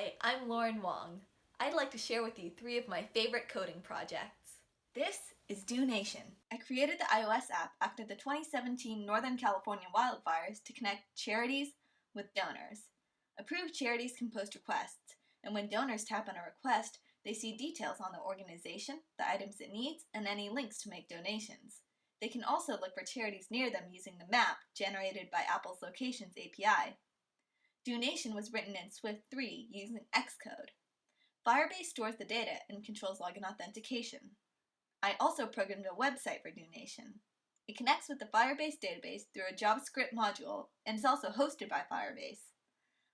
Hi, I'm Wong. I'd like to share with you 3 of my favorite coding projects. This is Do Nation. I created the iOS app after the 2017 Northern California wildfires to connect charities with donors. Approved charities can post requests, and when donors tap on a request, they see details on the organization, the items it needs, and any links to make donations. They can also look for charities near them using the map generated by Apple's Locations API. Do Nation was written in Swift 3 using Xcode. Firebase stores the data and controls login authentication. I also programmed a website for Do Nation. It connects with the Firebase database through a JavaScript module and is also hosted by Firebase.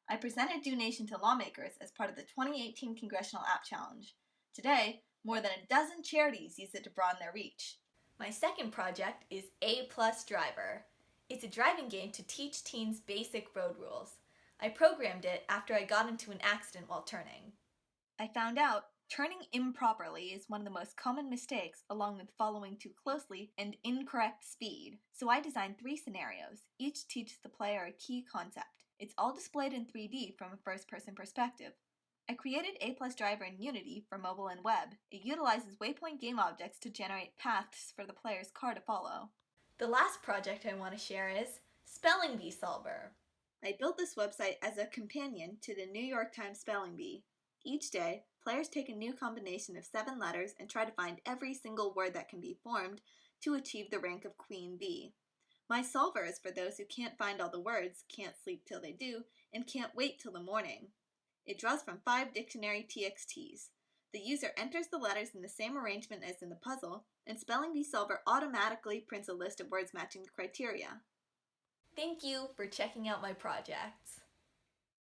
I presented Do Nation to lawmakers as part of the 2018 Congressional App Challenge. Today, more than a dozen charities use it to broaden their reach. My second project is A+ Driver. It's a driving game to teach teens basic road rules. I programmed it after I got into an accident while turning. I found out turning improperly is one of the most common mistakes, along with following too closely and incorrect speed. So I designed 3 scenarios. Each teaches the player a key concept. It's all displayed in 3D from a first-person perspective. I created A+ Driver in Unity for mobile and web. It utilizes waypoint game objects to generate paths for the player's car to follow. The last project I want to share is Spelling Bee Solver. I built this website as a companion to the New York Times Spelling Bee. Each day, players take a new combination of 7 letters and try to find every single word that can be formed to achieve the rank of Queen Bee. My solver is for those who can't find all the words, can't sleep till they do, and can't wait till the morning. It draws from 5 dictionary TXTs. The user enters the letters in the same arrangement as in the puzzle, and Spelling Bee Solver automatically prints a list of words matching the criteria. Thank you for checking out my projects.